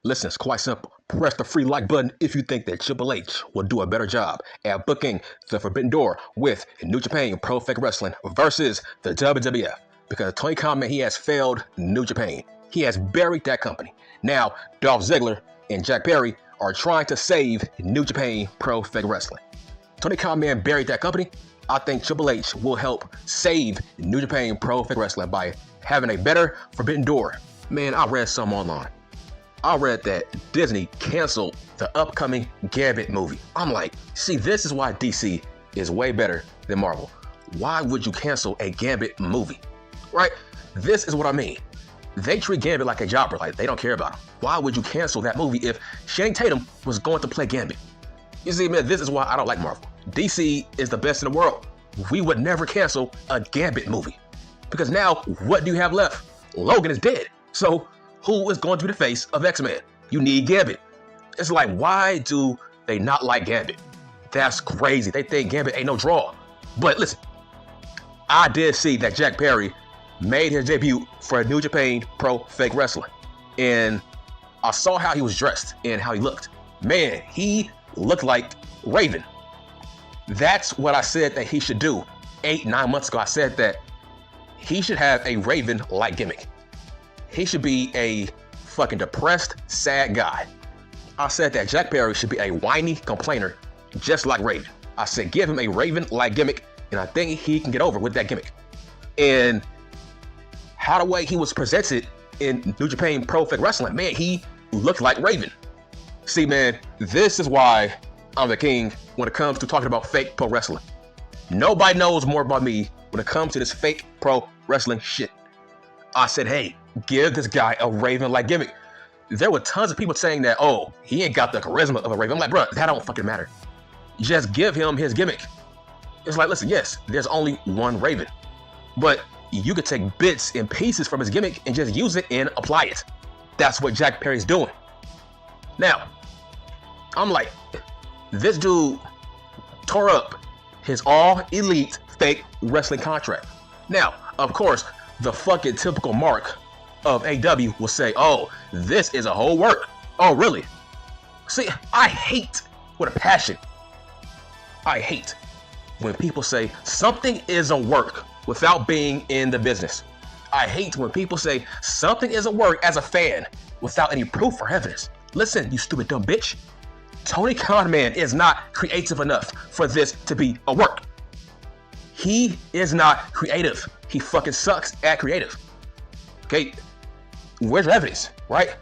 Listen, it's quite simple. Press the free like button if you think that Triple H will do a better job at booking the Forbidden Door with New Japan Pro Wrestling versus the WWF. Because Tony Khan, he has failed New Japan. He has buried that company. Now, Dolph Ziggler and Jack Perry are trying to save New Japan Pro Wrestling. Tony Khan buried that company. I think Triple H will help save New Japan Pro Wrestling by having a better Forbidden Door. Man, I read some online. I read that Disney canceled the upcoming Gambit movie. I'm like, see, this is why DC is way better than Marvel. Why would you cancel a Gambit movie? Right? This is what I mean. They treat Gambit like a jobber, like they don't care about him. Why would you cancel that movie if Channing Tatum was going to play Gambit? You see, man, this is why I don't like Marvel. DC is the best in the world. We would never cancel a Gambit movie. Because now, what do you have left? Logan is dead. So, who is going to be the face of X-Men? You need Gambit. It's like, why do they not like Gambit? That's crazy. They think Gambit ain't no draw. But listen, I did see that Jack Perry made his debut for New Japan Pro Wrestling. And I saw how he was dressed and how he looked. Man, he looked like Raven. That's what I said that he should do 8-9 months ago. I said that he should have a Raven-like gimmick. He should be a fucking depressed, sad guy. I said that Jack Perry should be a whiny complainer, just like Raven. I said give him a Raven-like gimmick, and I think he can get over with that gimmick. And how the way he was presented in New Japan Pro Wrestling, man, he looked like Raven. See, man, this is why I'm the king when it comes to talking about fake pro wrestling. Nobody knows more about me when it comes to this fake pro wrestling shit. I said, hey, give this guy a Raven-like gimmick. There were tons of people saying that, oh, he ain't got the charisma of a Raven. I'm like, bro, that don't fucking matter. Just give him his gimmick. It's like, listen, yes, there's only one Raven, but you could take bits and pieces from his gimmick and just use it and apply it. That's what Jack Perry's doing. Now, I'm like, this dude tore up his all-elite fake wrestling contract. Now, of course, the fucking typical mark of AW will say, oh, this is a whole work. Oh, really? See, I hate with a passion. I hate when people say something is a work without being in the business. I hate when people say something is a work as a fan without any proof or evidence. Listen, you stupid dumb bitch. Tony Khan, man, is not creative enough for this to be a work. He is not creative. He fucking sucks at creative. Okay, where's your evidence, right?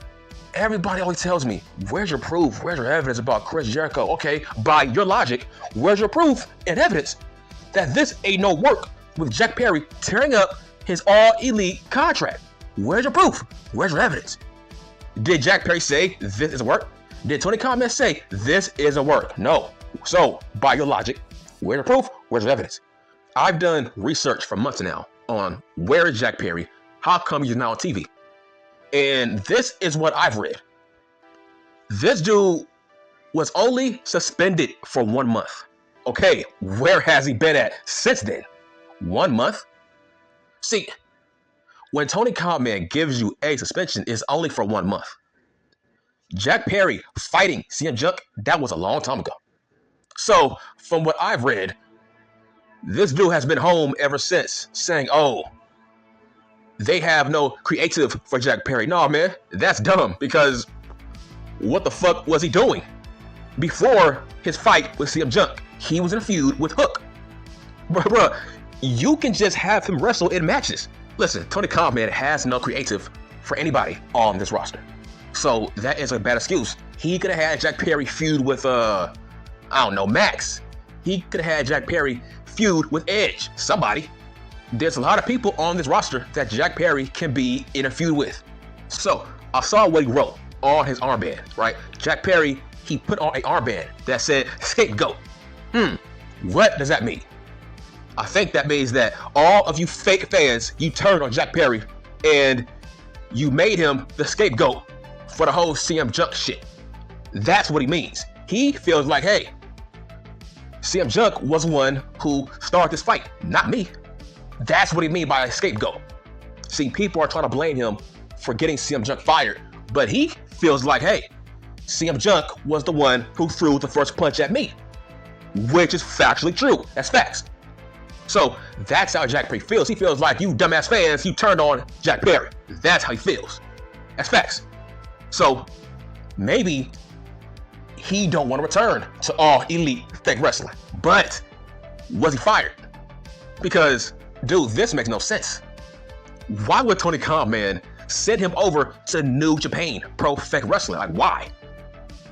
Everybody always tells me, where's your proof? Where's your evidence about Chris Jericho? Okay, by your logic, where's your proof and evidence that this ain't no work with Jack Perry tearing up his all-elite contract? Where's your proof? Where's your evidence? Did Jack Perry say this is a work? Did Tony Khan say this is a work? No. So, by your logic, where's your proof? Where's your evidence? I've done research for months now on where is Jack Perry? How come he's not on TV? And this is what I've read. This dude was only suspended for 1 month. Okay, where has he been at since then? 1 month? See, when Tony Khan, man, gives you a suspension, it's only for 1 month. Jack Perry fighting CM Punk, that was a long time ago. So, from what I've read, this dude has been home ever since, saying, oh, they have no creative for Jack Perry. No, man, that's dumb, because what the fuck was he doing? Before his fight with CM Punk, he was in a feud with Hook. Bruh, you can just have him wrestle in matches. Listen, Tony Khan, man, has no creative for anybody on this roster. So that is a bad excuse. He could have had Jack Perry feud with, I don't know, Max. He could have had Jack Perry feud with Edge, somebody. There's a lot of people on this roster that Jack Perry can be in a feud with. So I saw what he wrote on his armband, right? Jack Perry, he put on an armband that said scapegoat. What does that mean? I think that means that all of you fake fans, you turned on Jack Perry and you made him the scapegoat for the whole CM Punk shit. That's what he means. He feels like, hey, CM Punk was the one who started this fight, not me. That's what he means by a scapegoat. See, people are trying to blame him for getting CM Punk fired But he feels like, hey, CM Junk was the one who threw the first punch at me, which is factually true. That's facts. So that's how Jack Perry feels. He feels like you dumbass fans, you turned on Jack Perry. That's how he feels. That's facts. So maybe he don't want to return to All Elite Fake Wrestling. But was he fired? Because, dude, this makes no sense. Why would Tony Khan, man, send him over to New Japan Pro Fake Wrestling? Like, why?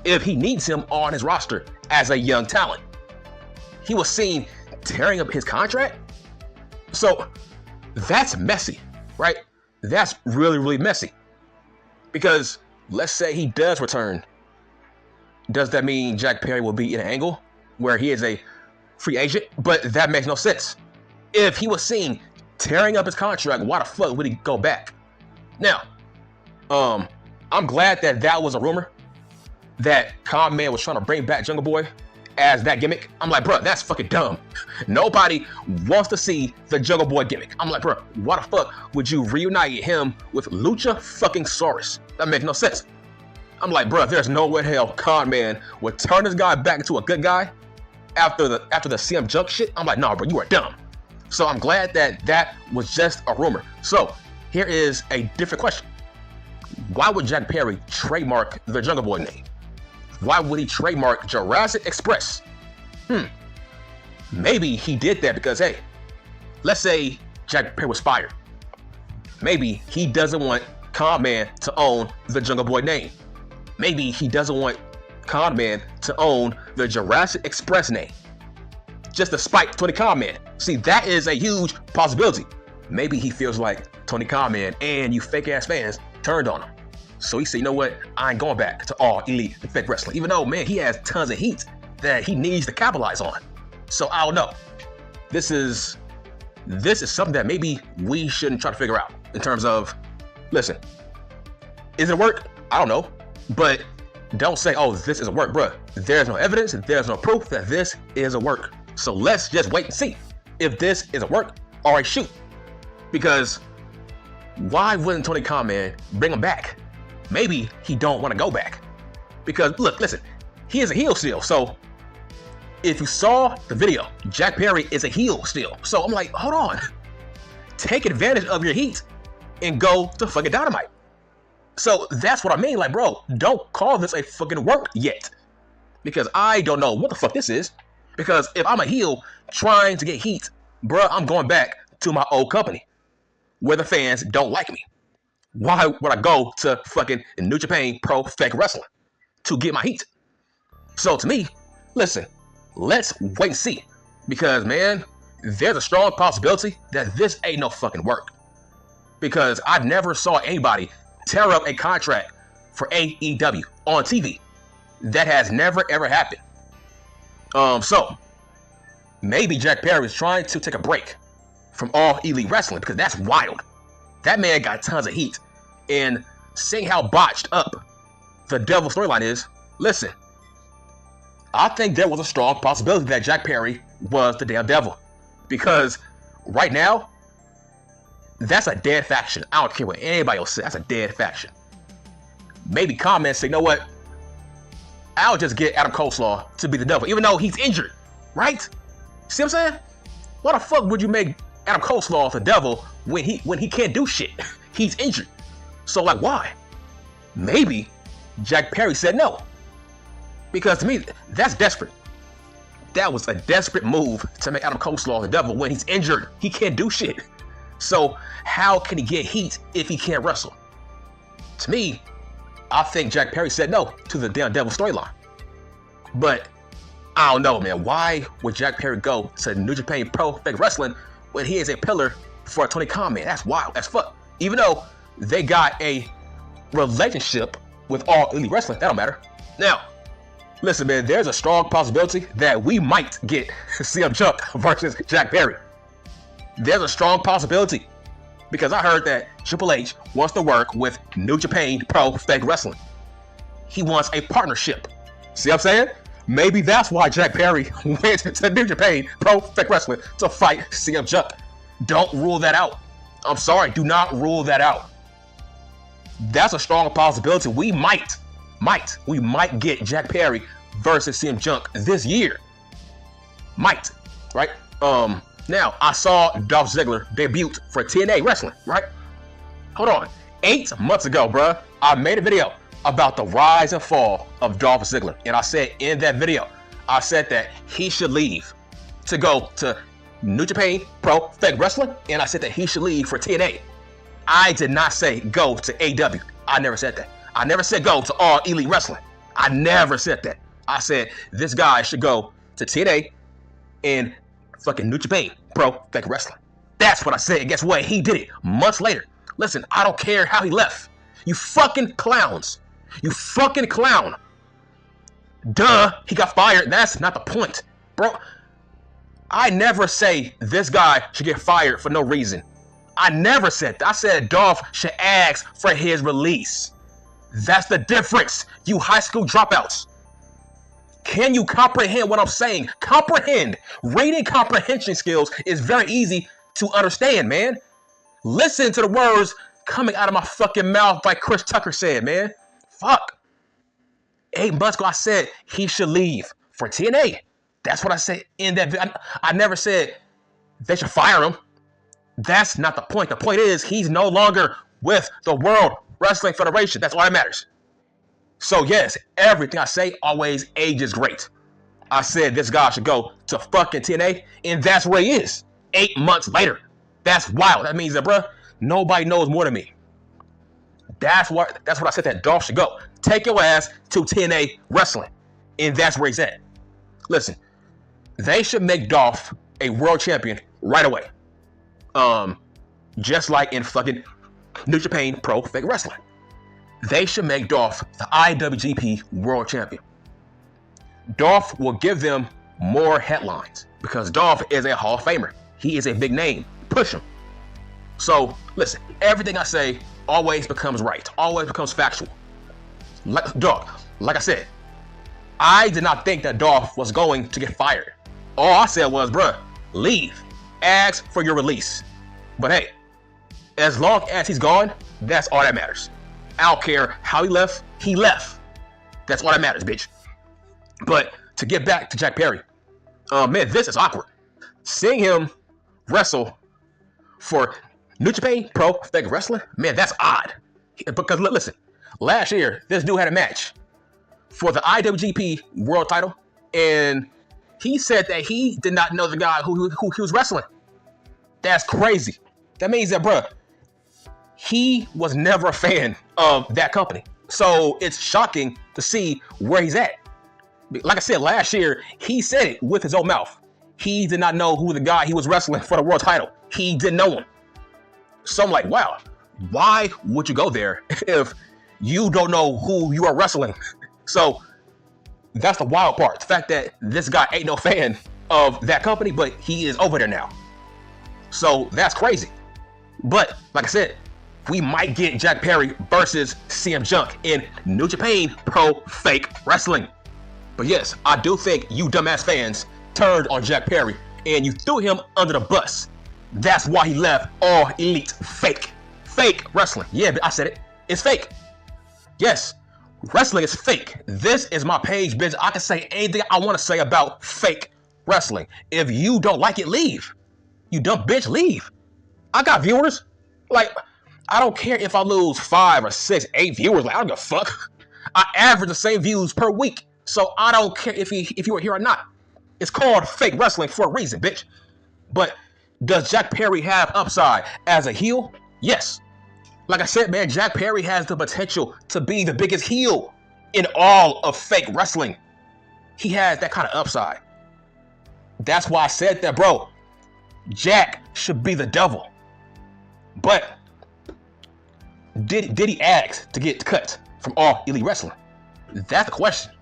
If he needs him on his roster as a young talent. He was seen tearing up his contract. So that's messy, right? That's really, really messy. Because let's say he does return. Does that mean Jack Perry will be in an angle where he is a free agent? But that makes no sense. If he was seen tearing up his contract, why the fuck would he go back? Now, I'm glad that that was a rumor that Khan Man was trying to bring back Jungle Boy as that gimmick. I'm like, bro, that's fucking dumb. Nobody wants to see the Jungle Boy gimmick. I'm like, bro, why the fuck would you reunite him with Lucha fucking Saurus? That makes no sense. I'm like, bro, there's no way hell Khan Man would turn this guy back into a good guy after the CM Junk shit. I'm like, nah, bro, you are dumb. So I'm glad that that was just a rumor. So here is a different question. Why would Jack Perry trademark the Jungle Boy name? Why would he trademark Jurassic Express? Maybe he did that because, hey, let's say Jack Perry was fired. Maybe he doesn't want Khan Man to own the Jungle Boy name. Maybe he doesn't want Khan Man to own the Jurassic Express name. Just to spite Tony Khan Man. See, that is a huge possibility. Maybe he feels like Tony Khan Man and you fake ass fans turned on him. So he said, you know what? I ain't going back to All Elite Fake Wrestling. Even though, man, he has tons of heat that he needs to capitalize on. So I don't know. This is something that maybe we shouldn't try to figure out in terms of, listen, is it a work? I don't know. But don't say, oh, this is a work, bruh. There's no evidence, there's no proof that this is a work. So let's just wait and see if this is a work or a shoot. Because why wouldn't Tony Khan, man, bring him back? Maybe he don't want to go back. Because look, listen, he is a heel still. So if you saw the video, Jack Perry is a heel still. So I'm like, hold on. Take advantage of your heat and go to fucking Dynamite. So that's what I mean. Like, bro, don't call this a fucking work yet. Because I don't know what the fuck this is. Because if I'm a heel trying to get heat, bro, I'm going back to my old company where the fans don't like me. Why would I go to fucking New Japan Pro Fake Wrestling to get my heat? So to me, listen, let's wait and see. Because, man, there's a strong possibility that this ain't no fucking work. Because I never saw anybody tear up a contract for AEW on TV. That has never ever happened. So maybe Jack Perry is trying to take a break from All Elite Wrestling because that's wild. That man got tons of heat. And seeing how botched up the Devil storyline is, listen, I think there was a strong possibility that Jack Perry was the damn Devil. Because right now, that's a dead faction. I don't care what anybody else says. That's a dead faction. Maybe comments say, you know what? I'll just get Adam Coleslaw to be the Devil, even though he's injured, right? See what I'm saying? Why the fuck would you make Adam Coleslaw the Devil when he can't do shit? He's injured. So like, why? Maybe Jack Perry said no. Because to me, that's desperate. That was a desperate move to make Adam Coleslaw the Devil when he's injured. He can't do shit. So how can he get heat if he can't wrestle? To me, I think Jack Perry said no to the damn Devil storyline. But I don't know, man. Why would Jack Perry go to New Japan Pro Fake Wrestling when he is a pillar for Tony Khan, man? That's wild as fuck. Even though they got a relationship with All Elite Wrestling, that don't matter. Now, listen, man, there's a strong possibility that we might get CM Junk versus Jack Perry. There's a strong possibility because I heard that Triple H wants to work with New Japan Pro Fake Wrestling. He wants a partnership. See what I'm saying? Maybe that's why Jack Perry went to New Japan Pro Fake Wrestling to fight CM Junk. Don't rule that out. I'm sorry, do not rule that out. that's a strong possibility. We might get Jack Perry versus CM Punk this year. Might, right? Now I saw Dolph Ziggler debut for TNA Wrestling, right? Hold on. 8 months ago, bruh, I made a video about the rise and fall of Dolph Ziggler. And I said in that video, I said that he should leave to go to New Japan Pro Wrestling. And I said that he should leave for TNA. I did not say go to AEW. I never said that. I never said go to All Elite Wrestling. I never said that. I said this guy should go to TNA and fucking New Japan Pro Wrestling. That's what I said. And guess what? He did it months later. Listen, I don't care how he left. You fucking clowns. You fucking clown. Duh, he got fired. That's not the point. Bro, I never say this guy should get fired for no reason. I never said that. I said Dolph should ask for his release. That's the difference, you high school dropouts. Can you comprehend what I'm saying? Comprehend. Reading comprehension skills is very easy to understand, man. Listen to the words coming out of my fucking mouth like Chris Tucker said, man. Fuck. 8 months ago, I said he should leave for TNA. That's what I said in that video. I never said they should fire him. That's not the point. The point is he's no longer with the World Wrestling Federation. That's all that matters. So yes, everything I say always ages great. I said this guy should go to fucking TNA, and that's where he is. 8 months later. That's wild. That means that, bruh, nobody knows more than me. That's what I said that Dolph should go. Take your ass to TNA Wrestling, and that's where he's at. Listen, they should make Dolph a world champion right away. Just like in fucking New Japan Pro Wrestling. They should make Dolph the IWGP World Champion. Dolph will give them more headlines because Dolph is a Hall of Famer. He is a big name. Push him. So, listen, everything I say always becomes right. Always becomes factual. Like I said, I did not think that Dolph was going to get fired. All I said was, bruh, leave. Ask for your release. But hey, as long as he's gone, that's all that matters. I don't care how he left. He left. That's all that matters, bitch. But to get back to Jack Perry, man, this is awkward. Seeing him wrestle for New Japan Pro Wrestling, man, that's odd. Because listen, last year, this dude had a match for the IWGP World title, and he said that he did not know the guy who he was wrestling. That's crazy. That means that, bruh, he was never a fan of that company. So it's shocking to see where he's at. Like I said, last year, he said it with his own mouth. He did not know who the guy he was wrestling for the world title. He didn't know him. So I'm like, wow, why would you go there if you don't know who you are wrestling? So that's the wild part. The fact that this guy ain't no fan of that company, but he is over there now. So that's crazy. But like I said, we might get Jack Perry versus CM Punk in New Japan Pro Wrestling. But yes, I do think you dumbass fans turned on Jack Perry and you threw him under the bus. That's why he left All Elite Fake Wrestling. Yeah, I said it. It's fake. Yes, wrestling is fake. This is my page, bitch. I can say anything I want to say about fake wrestling. If you don't like it, leave. You dumb bitch, leave. I got viewers. Like, I don't care if I lose 5 or 6, 8 viewers. Like, I don't give a fuck. I average the same views per week. So I don't care if you are here or not. It's called fake wrestling for a reason, bitch. But does Jack Perry have upside as a heel? Yes. Like I said, man, Jack Perry has the potential to be the biggest heel in all of fake wrestling. He has that kind of upside. That's why I said that, bro. Jack should be the devil. But did he ask to get cut from All Elite Wrestling? That's the question.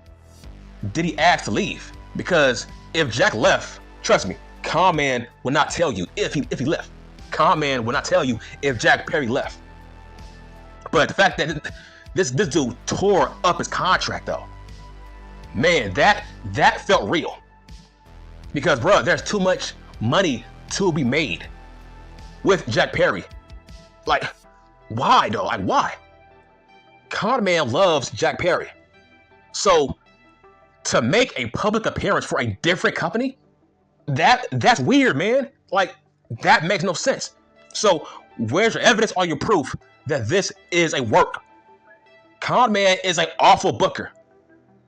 Did he ask to leave? Because if Jack left, trust me, Con Man will not tell you if he left. Con Man will not tell you if Jack Perry left. But the fact that this dude tore up his contract, though, man, that felt real. Because, bro, there's too much money to be made with Jack Perry. Like, why, though? Like, why? Con Man loves Jack Perry. So to make a public appearance for a different company, that's weird, man. Like, that makes no sense. So where's your evidence or your proof that this is a work? Con Man is an awful booker.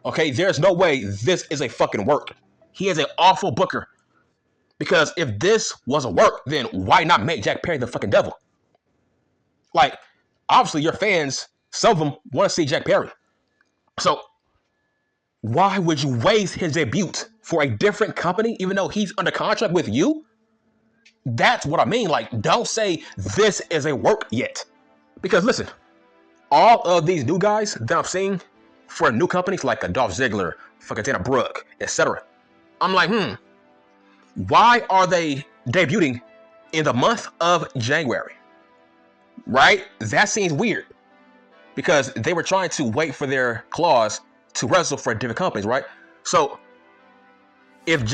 Okay, there's no way this is a fucking work. He is an awful booker. Because if this was a work, then why not make Jack Perry the fucking devil? Like, obviously your fans, some of them want to see Jack Perry. So why would you waste his debut for a different company, even though he's under contract with you? That's what I mean. Like, don't say this is a work yet. Because listen, all of these new guys that I'm seeing for new companies like a Dolph Ziggler, fucking Dana Brooke, etc. I'm like, why are they debuting in the month of January? Right? That seems weird. Because they were trying to wait for their clause to wrestle for different companies, right? So if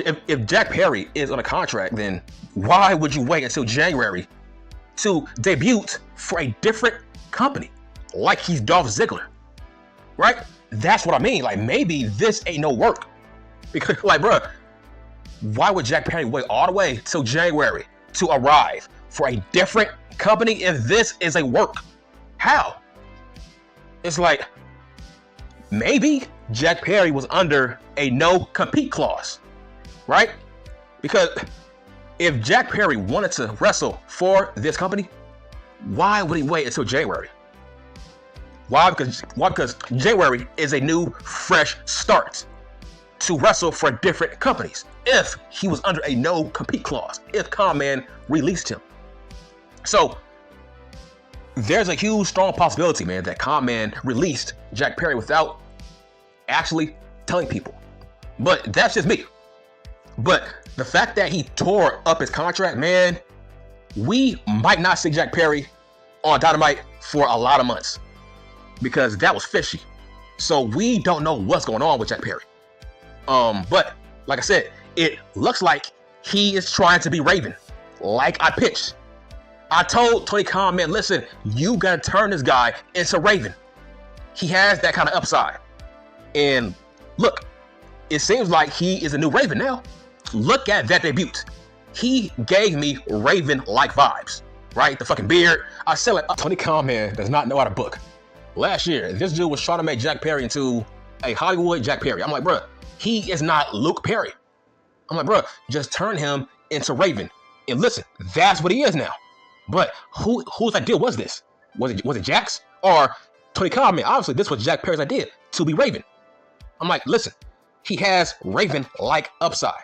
Jack Perry is on a contract, then why would you wait until January to debut for a different company? Like he's Dolph Ziggler, right? That's what I mean. Like, maybe this ain't no work. Because, like, bro, why would Jack Perry wait all the way till January to arrive for a different company if this is a work? How? It's like, maybe Jack Perry was under a no-compete clause, right? Because if Jack Perry wanted to wrestle for this company, why would he wait until January? Why? Because January is a new, fresh start to wrestle for different companies. If he was under a no-compete clause, if Con Man released him. So there's a huge, strong possibility, man, that Con Man released Jack Perry without actually telling people. But that's just me. But the fact that he tore up his contract, man, we might not see Jack Perry on Dynamite for a lot of months. Because that was fishy. So we don't know what's going on with Jack Perry. But like I said, it looks like he is trying to be Raven. Like I pitched. I told Tony Khan, man, listen, you gotta turn this guy into Raven. He has that kind of upside. And look, it seems like he is a new Raven now. Look at that debut. He gave me Raven-like vibes, right? The fucking beard. I said, like, Tony Khan, man, does not know how to book. Last year, this dude was trying to make Jack Perry into a Hollywood Jack Perry. I'm like, bro, he is not Luke Perry. I'm like, bro, just turn him into Raven. And listen, that's what he is now. But whose idea was this? Was it Jack's or Tony Khan? Man, obviously this was Jack Perry's idea to be Raven. I'm like, listen, he has Raven-like upside.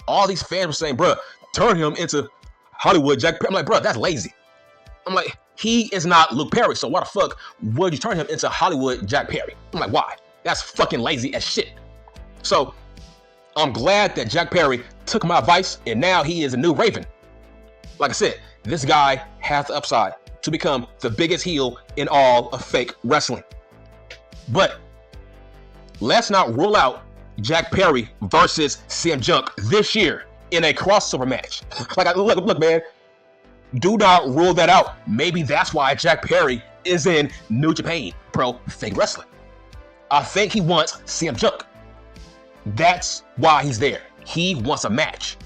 All these fans were saying, bro, turn him into Hollywood Jack Perry. I'm like, bro, that's lazy. I'm like, he is not Luke Perry, so why the fuck would you turn him into Hollywood Jack Perry? I'm like, why? That's fucking lazy as shit. So I'm glad that Jack Perry took my advice and now he is a new Raven. Like I said, this guy has the upside to become the biggest heel in all of fake wrestling. But let's not rule out Jack Perry versus CM Junk this year in a crossover match. Like, look, man, do not rule that out. Maybe that's why Jack Perry is in New Japan Pro Fake Wrestling. I think he wants CM Junk. That's why he's there. He wants a match.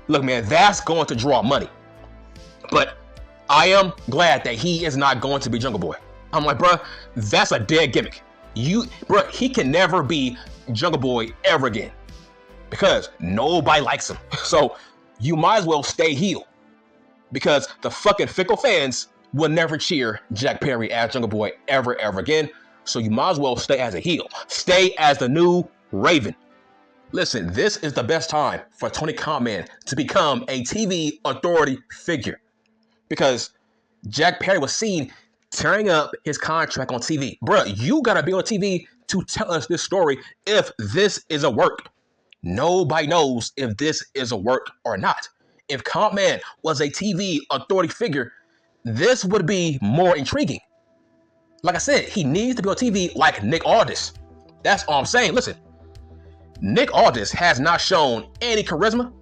Look, man, that's going to draw money. But I am glad that he is not going to be Jungle Boy. I'm like, bro, that's a dead gimmick. Bro, he can never be Jungle Boy ever again. Because nobody likes him. So you might as well stay heel. Because the fucking fickle fans will never cheer Jack Perry as Jungle Boy ever again. So you might as well stay as a heel. Stay as the new Raven. Listen, this is the best time for Tony Khan, man, to become a TV authority figure. Because Jack Perry was seen tearing up his contract on TV. Bruh, you gotta be on TV to tell us this story if this is a work. Nobody knows if this is a work or not. If Khan Man was a TV authority figure, this would be more intriguing. Like I said, he needs to be on TV like Nick Aldis. That's all I'm saying. Listen, Nick Aldis has not shown any charisma,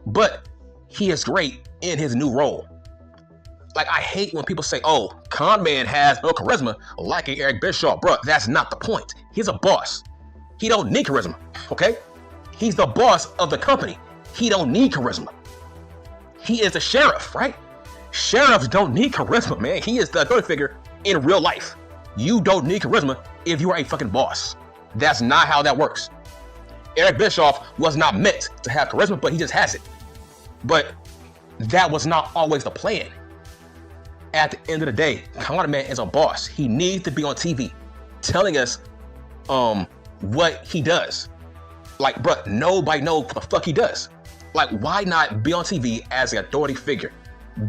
but he is great in his new role. Like, I hate when people say, oh, Con Man has no charisma like a Eric Bischoff. Bro, that's not the point. He's a boss. He don't need charisma, okay? He's the boss of the company. He don't need charisma. He is the sheriff, right? Sheriffs don't need charisma, man. He is the authority figure in real life. You don't need charisma if you are a fucking boss. That's not how that works. Eric Bischoff was not meant to have charisma, but he just has it. But that was not always the plan. At the end of the day, Con Man is a boss. He needs to be on TV telling us what he does. Like, bro, nobody knows what the fuck he does. Like, why not be on TV as an authority figure?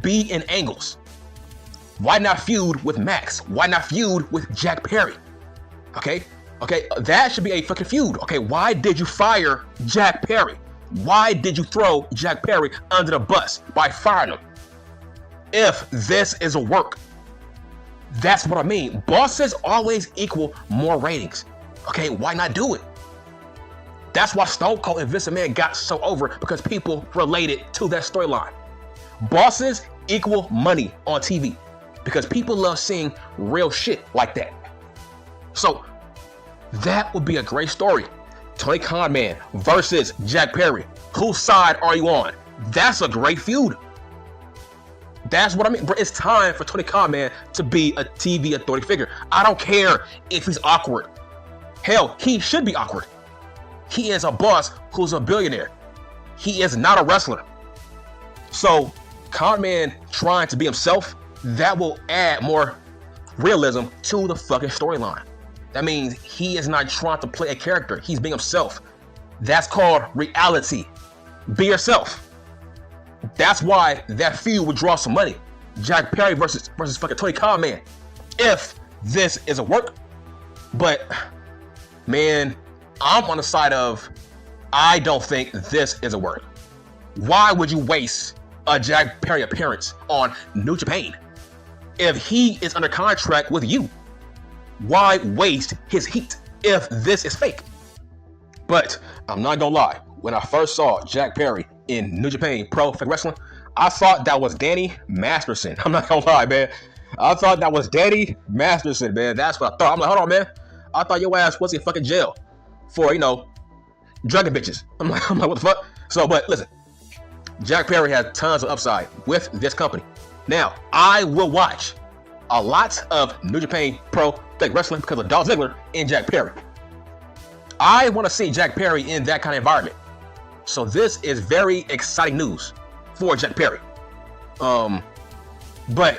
Be in angles. Why not feud with Max? Why not feud with Jack Perry? Okay, that should be a fucking feud. Okay, why did you fire Jack Perry? Why did you throw Jack Perry under the bus by firing him? If this is a work, that's what I mean. Bosses always equal more ratings. Okay, why not do it? That's why Stone Cold and Vince McMahon got so over, because people related to that storyline. Bosses equal money on TV because people love seeing real shit like that. So that would be a great story. Tony Khan Man versus Jack Perry. Whose side are you on? That's a great feud. That's what I mean. Bro, it's time for Tony Khan Man to be a TV authority figure. I don't care if he's awkward. Hell, he should be awkward. He is a boss who's a billionaire. He is not a wrestler. So, Con Man trying to be himself, that will add more realism to the fucking storyline. That means he is not trying to play a character. He's being himself. That's called reality. Be yourself. That's why that feud would draw some money. Jack Perry versus fucking Tony Khan Man. If this is a work. But, man, I'm on the side of, I don't think this is a work. Why would you waste a Jack Perry appearance on New Japan if he is under contract with you? Why waste his heat if this is fake? But I'm not gonna lie, when I first saw Jack Perry in New Japan Pro Wrestling, I thought that was Danny Masterson. I'm not gonna lie, man. I thought that was Danny Masterson, man. That's what I thought. I'm like, hold on, man. I thought your ass was in fucking jail for, drugging bitches. I'm like, what the fuck? So, but listen, Jack Perry has tons of upside with this company. Now, I will watch a lot of New Japan Pro Wrestling because of Dolph Ziggler and Jack Perry. I want to see Jack Perry in that kind of environment. So this is very exciting news for Jack Perry. But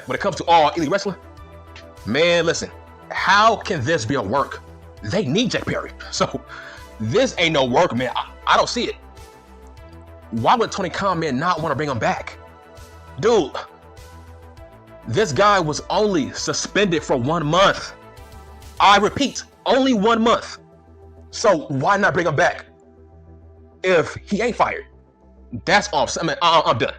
when it comes to All Elite Wrestling, man, listen, how can this be a work? They need Jack Perry. So this ain't no work, man. I don't see it. Why would Tony Khan Man not want to bring him back? Dude, this guy was only suspended for 1 month. I repeat, only 1 month. So why not bring him back if he ain't fired? That's all I'm saying. I'm done.